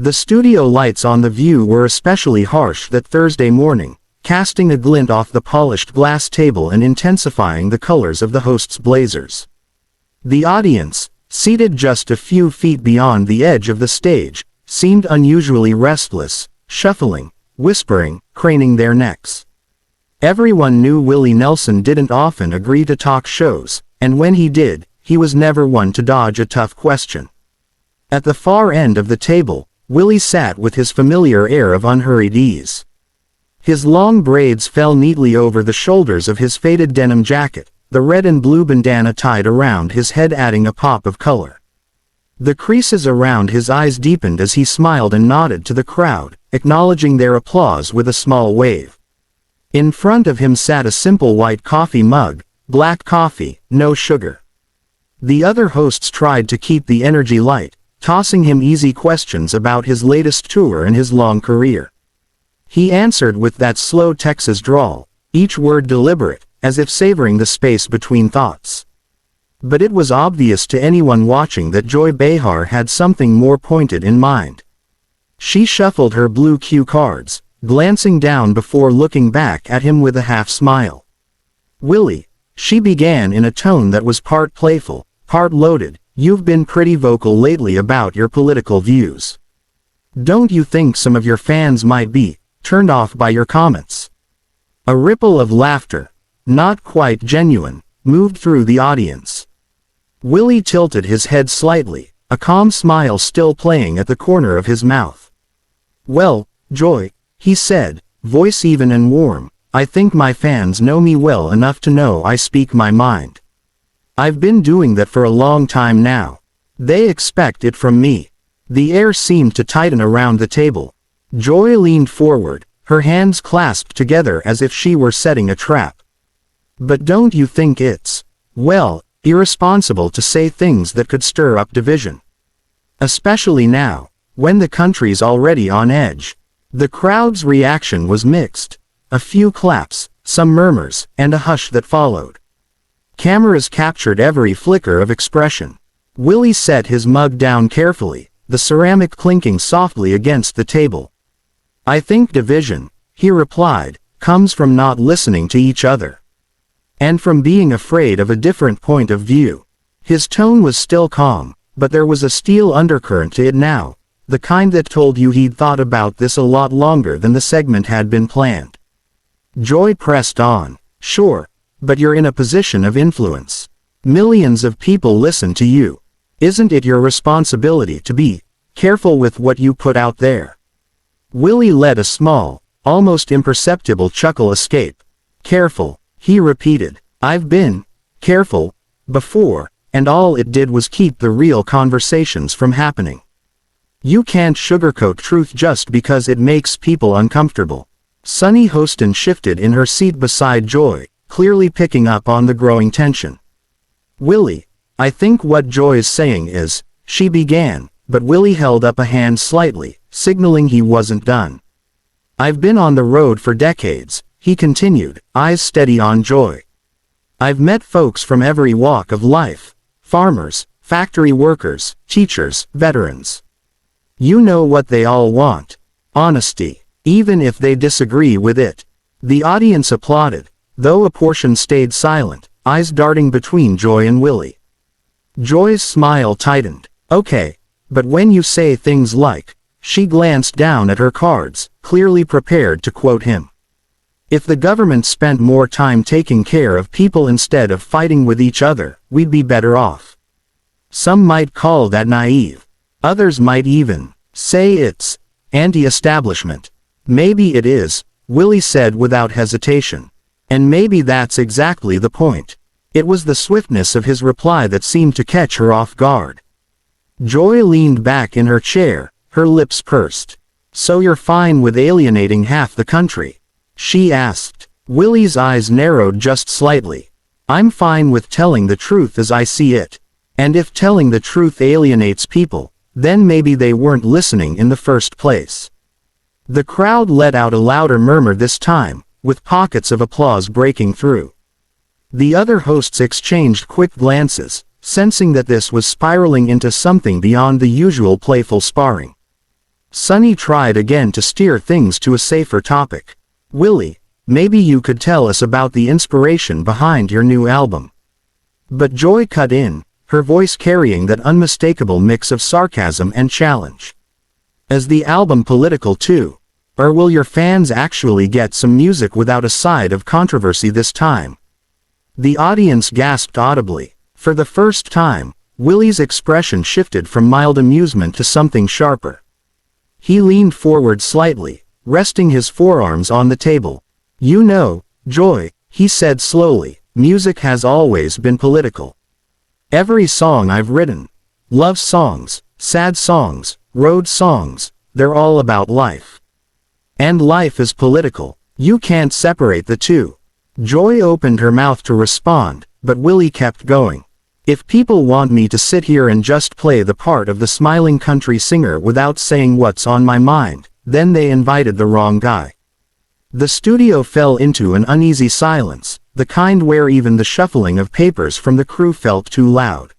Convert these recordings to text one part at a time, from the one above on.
The studio lights on the view were especially harsh that Thursday morning, casting a glint off the polished glass table and intensifying the colors of the host's blazers. The audience, seated just a few feet beyond the edge of the stage, seemed unusually restless, shuffling, whispering, craning their necks. Everyone knew Willie Nelson didn't often agree to talk shows, and when he did, he was never one to dodge a tough question. At the far end of the table, Willie sat with his familiar air of unhurried ease. His long braids fell neatly over the shoulders of his faded denim jacket, the red and blue bandana tied around his head adding a pop of color. The creases around his eyes deepened as he smiled and nodded to the crowd, acknowledging their applause with a small wave. In front of him sat a simple white coffee mug, black coffee, no sugar. The other hosts tried to keep the energy light, tossing him easy questions about his latest tour and his long career. He answered with that slow Texas drawl, each word deliberate, as if savoring the space between thoughts. But it was obvious to anyone watching that Joy Behar had something more pointed in mind. She shuffled her blue cue cards, glancing down before looking back at him with a half smile. "Willie," she began in a tone that was part playful, part loaded, "you've been pretty vocal lately about your political views. Don't you think some of your fans might be turned off by your comments?" A ripple of laughter, not quite genuine, moved through the audience. Willie tilted his head slightly, a calm smile still playing at the corner of his mouth. "Well, Joy," he said, voice even and warm, "I think my fans know me well enough to know I speak my mind. I've been doing that for a long time now. They expect it from me." The air seemed to tighten around the table. Joy leaned forward, her hands clasped together as if she were setting a trap. "But don't you think it's, well, irresponsible to say things that could stir up division? Especially now, when the country's already on edge." The crowd's reaction was mixed. A few claps, some murmurs, and a hush that followed. Cameras captured every flicker of expression. Willie set his mug down carefully, the ceramic clinking softly against the table. "I think division," he replied, "comes from not listening to each other. And from being afraid of a different point of view." His tone was still calm, but there was a steel undercurrent to it now, the kind that told you he'd thought about this a lot longer than the segment had been planned. Joy pressed on, "Sure, but you're in a position of influence. Millions of people listen to you. Isn't it your responsibility to be careful with what you put out there?" Willie let a small, almost imperceptible chuckle escape. "Careful," he repeated. "I've been careful before, and all it did was keep the real conversations from happening. You can't sugarcoat truth just because it makes people uncomfortable." Sunny Hostin shifted in her seat beside Joy, clearly picking up on the growing tension. "Willie, I think what Joy is saying is," she began, but Willie held up a hand slightly, signaling he wasn't done. "I've been on the road for decades," he continued, eyes steady on Joy. "I've met folks from every walk of life, farmers, factory workers, teachers, veterans. You know what they all want: honesty, even if they disagree with it." The audience applauded, though a portion stayed silent, eyes darting between Joy and Willie. Joy's smile tightened. "Okay, but when you say things like," she glanced down at her cards, clearly prepared to quote him, "if the government spent more time taking care of people instead of fighting with each other, we'd be better off. Some might call that naive. Others might even say it's anti-establishment." "Maybe it is," Willie said without hesitation. "And maybe that's exactly the point." It was the swiftness of his reply that seemed to catch her off guard. Joy leaned back in her chair, her lips pursed. "So you're fine with alienating half the country?" she asked. Willie's eyes narrowed just slightly. "I'm fine with telling the truth as I see it. And if telling the truth alienates people, then maybe they weren't listening in the first place." The crowd let out a louder murmur this time, with pockets of applause breaking through. The other hosts exchanged quick glances, sensing that this was spiraling into something beyond the usual playful sparring. Sunny tried again to steer things to a safer topic. Willie, maybe you could tell us about the inspiration behind your new album. But Joy cut in, her voice carrying that unmistakable mix of sarcasm and challenge. Is the album political too? Or will your fans actually get some music without a side of controversy this time? The audience gasped audibly. For the first time, Willie's expression shifted from mild amusement to something sharper. He leaned forward slightly, resting his forearms on the table. You know, Joy, he said slowly, music has always been political. Every song I've written, love songs, sad songs, road songs, they're all about life. And life is political. You can't separate the two. Joy opened her mouth to respond, but Willie kept going. If people want me to sit here and just play the part of the smiling country singer without saying what's on my mind, then they invited the wrong guy. The studio fell into an uneasy silence, the kind where even the shuffling of papers from the crew felt too loud.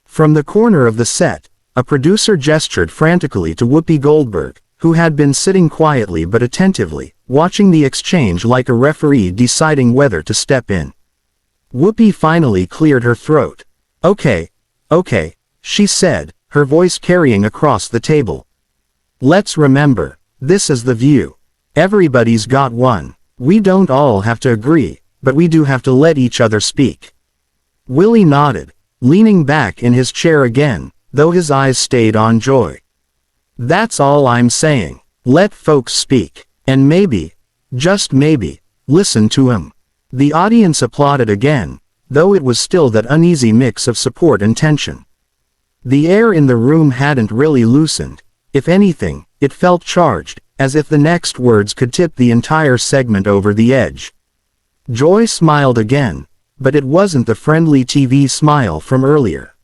From the corner of the set, a producer gestured frantically to Whoopi Goldberg, who had been sitting quietly but attentively, watching the exchange like a referee deciding whether to step in. Whoopi finally cleared her throat. Okay, she said, her voice carrying across the table. Let's remember, this is The View. Everybody's got one. We don't all have to agree, but we do have to let each other speak. Willie nodded, leaning back in his chair again, though his eyes stayed on Joy. That's all I'm saying. Let folks speak. And maybe, just maybe, listen to him. The audience applauded again, though it was still that uneasy mix of support and tension. The air in the room hadn't really loosened. If anything, it felt charged, as if the next words could tip the entire segment over the edge. Joy smiled again, but it wasn't the friendly TV smile from earlier.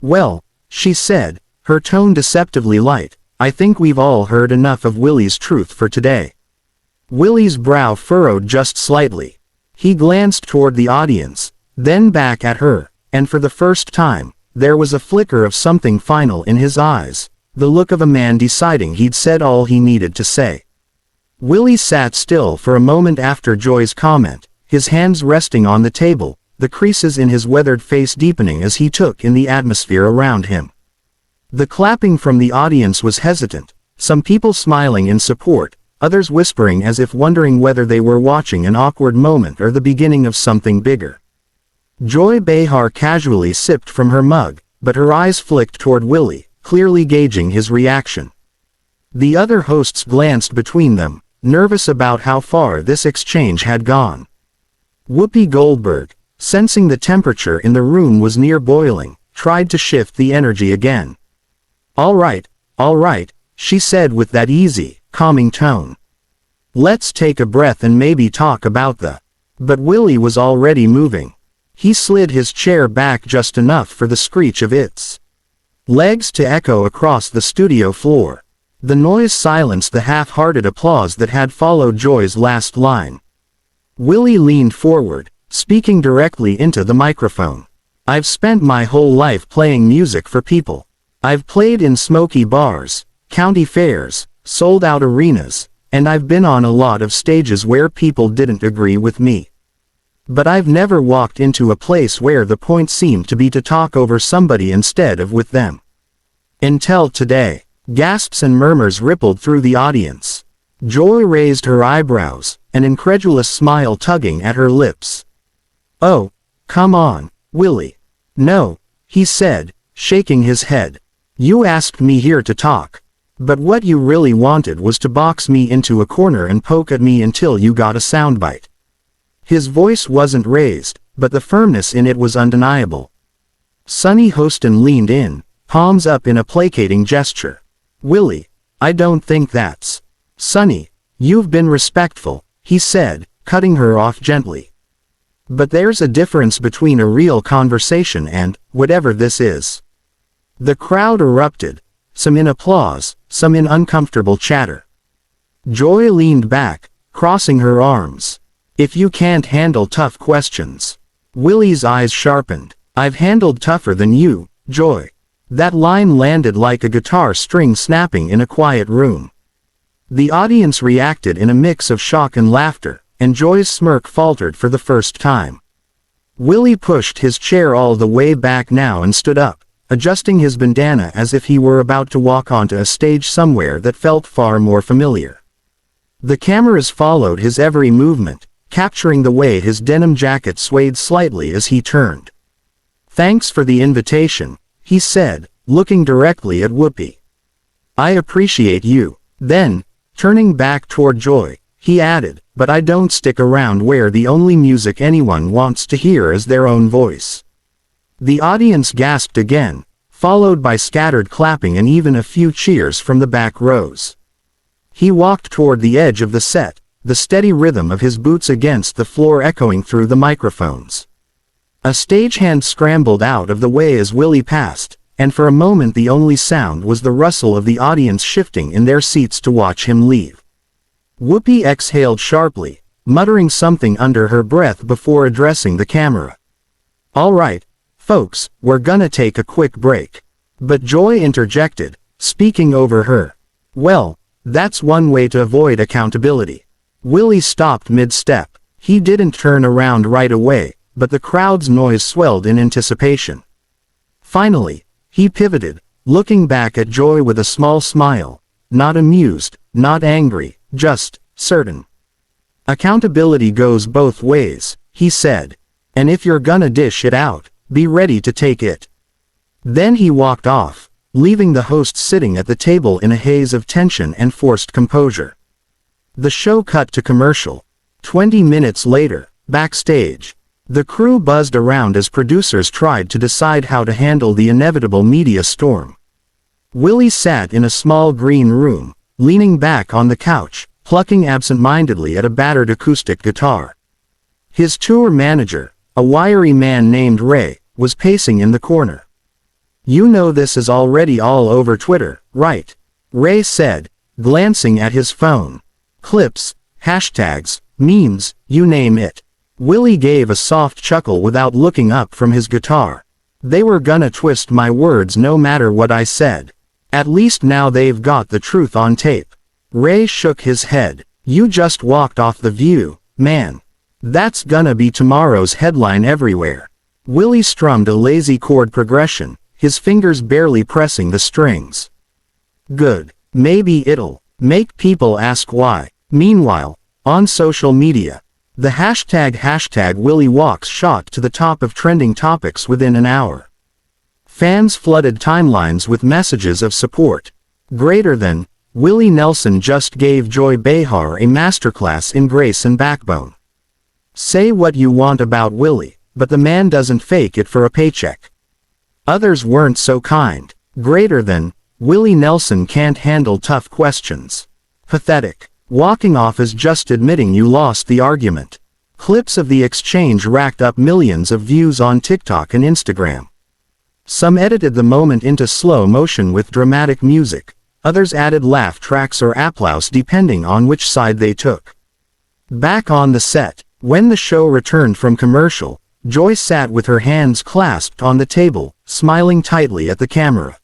Well, she said, her tone deceptively light, I think we've all heard enough of Willie's truth for today. Willie's brow furrowed just slightly. He glanced toward the audience, then back at her, and for the first time, there was a flicker of something final in his eyes, the look of a man deciding he'd said all he needed to say. Willie sat still for a moment after Joy's comment, his hands resting on the table, the creases in his weathered face deepening as he took in the atmosphere around him. The clapping from the audience was hesitant, some people smiling in support, others whispering as if wondering whether they were watching an awkward moment or the beginning of something bigger. Joy Behar casually sipped from her mug, but her eyes flicked toward Willie, clearly gauging his reaction. The other hosts glanced between them, nervous about how far this exchange had gone. Whoopi Goldberg, sensing the temperature in the room was near boiling, tried to shift the energy again. All right, she said with that easy, calming tone. Let's take a breath and maybe talk about the... But Willie was already moving. He slid his chair back just enough for the screech of its legs to echo across the studio floor. The noise silenced the half-hearted applause that had followed Joy's last line. Willie leaned forward, speaking directly into the microphone. I've spent my whole life playing music for people. I've played in smoky bars, county fairs, sold-out arenas, and I've been on a lot of stages where people didn't agree with me. But I've never walked into a place where the point seemed to be to talk over somebody instead of with them. Until today. Gasps and murmurs rippled through the audience. Joy raised her eyebrows, an incredulous smile tugging at her lips. Oh, come on, Willie. No, he said, shaking his head. You asked me here to talk. But what you really wanted was to box me into a corner and poke at me until you got a soundbite. His voice wasn't raised, but the firmness in it was undeniable. Sonny Hostin leaned in, palms up in a placating gesture. Willie, I don't think that's... Sonny, you've been respectful, he said, cutting her off gently. But there's a difference between a real conversation and, whatever this is. The crowd erupted, some in applause, some in uncomfortable chatter. Joy leaned back, crossing her arms. If you can't handle tough questions. Willie's eyes sharpened. I've handled tougher than you, Joy. That line landed like a guitar string snapping in a quiet room. The audience reacted in a mix of shock and laughter, and Joy's smirk faltered for the first time. Willie pushed his chair all the way back now and stood up, adjusting his bandana as if he were about to walk onto a stage somewhere that felt far more familiar. The cameras followed his every movement, capturing the way his denim jacket swayed slightly as he turned. "Thanks for the invitation," he said, looking directly at Whoopi. "I appreciate you." Then, turning back toward Joy, he added, "But I don't stick around where the only music anyone wants to hear is their own voice." The audience gasped again, followed by scattered clapping and even a few cheers from the back rows. He walked toward the edge of the set, the steady rhythm of his boots against the floor echoing through the microphones. A stagehand scrambled out of the way as Willie passed, and for a moment the only sound was the rustle of the audience shifting in their seats to watch him leave. Whoopi exhaled sharply, muttering something under her breath before addressing the camera. "All right, folks, we're gonna take a quick break." But Joy interjected, speaking over her. "Well, that's one way to avoid accountability." Willie stopped mid-step. He didn't turn around right away, but the crowd's noise swelled in anticipation. Finally, he pivoted, looking back at Joy with a small smile, not amused, not angry, just certain. "Accountability goes both ways," he said. "And if you're gonna dish it out, be ready to take it." Then he walked off, leaving the host sitting at the table in a haze of tension and forced composure. The show cut to commercial. 20 minutes later, backstage, the crew buzzed around as producers tried to decide how to handle the inevitable media storm. Willie sat in a small green room, leaning back on the couch, plucking absent-mindedly at a battered acoustic guitar. His tour manager, a wiry man named Ray, was pacing in the corner. "You know this is already all over Twitter, right?" Ray said, glancing at his phone. "Clips, hashtags, memes, you name it." Willie gave a soft chuckle without looking up from his guitar. "They were gonna twist my words no matter what I said. At least now they've got the truth on tape." Ray shook his head. "You just walked off The View, man. That's gonna be tomorrow's headline everywhere." Willie strummed a lazy chord progression, his fingers barely pressing the strings. "Good. Maybe it'll make people ask why." Meanwhile, on social media, the hashtag Willie Walks shot to the top of trending topics within an hour. Fans flooded timelines with messages of support. Greater than, Willie Nelson just gave Joy Behar a masterclass in grace and backbone. Say what you want about Willie, but the man doesn't fake it for a paycheck. Others weren't so kind. Greater than, Willie Nelson can't handle tough questions. Pathetic. Walking off is just admitting you lost the argument. Clips of the exchange racked up millions of views on TikTok and Instagram. Some edited the moment into slow motion with dramatic music, others added laugh tracks or applause depending on which side they took. Back on the set, when the show returned from commercial, Joy sat with her hands clasped on the table, smiling tightly at the camera.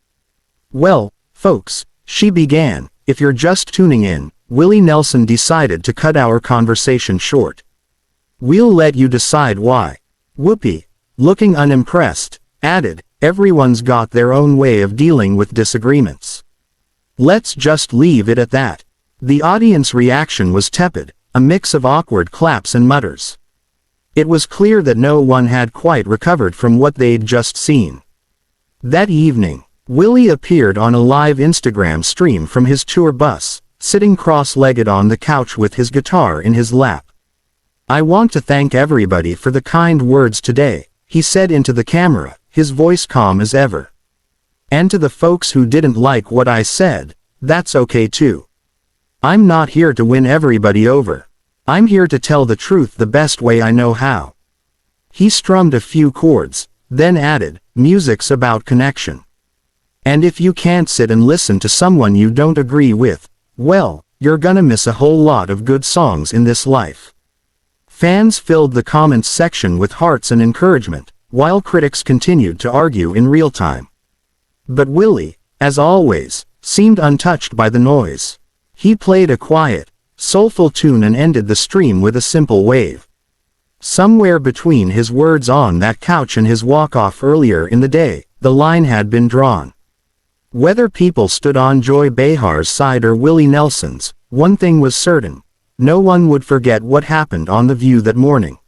"Well, folks," she began, "if you're just tuning in, Willie Nelson decided to cut our conversation short. We'll let you decide why." Whoopi, looking unimpressed, added, "Everyone's got their own way of dealing with disagreements. Let's just leave it at that." The audience reaction was tepid, a mix of awkward claps and mutters. It was clear that no one had quite recovered from what they'd just seen. That evening, Willie appeared on a live Instagram stream from his tour bus, sitting cross-legged on the couch with his guitar in his lap. "I want to thank everybody for the kind words today," he said into the camera, his voice calm as ever. "And to the folks who didn't like what I said, that's okay too. I'm not here to win everybody over. I'm here to tell the truth the best way I know how." He strummed a few chords, then added, "Music's about connection. And if you can't sit and listen to someone you don't agree with, well, you're gonna miss a whole lot of good songs in this life." Fans filled the comments section with hearts and encouragement, while critics continued to argue in real time. But Willie, as always, seemed untouched by the noise. He played a quiet, soulful tune and ended the stream with a simple wave. Somewhere between his words on that couch and his walk-off earlier in the day, the line had been drawn. Whether people stood on Joy Behar's side or Willie Nelson's, one thing was certain: no one would forget what happened on The View that morning.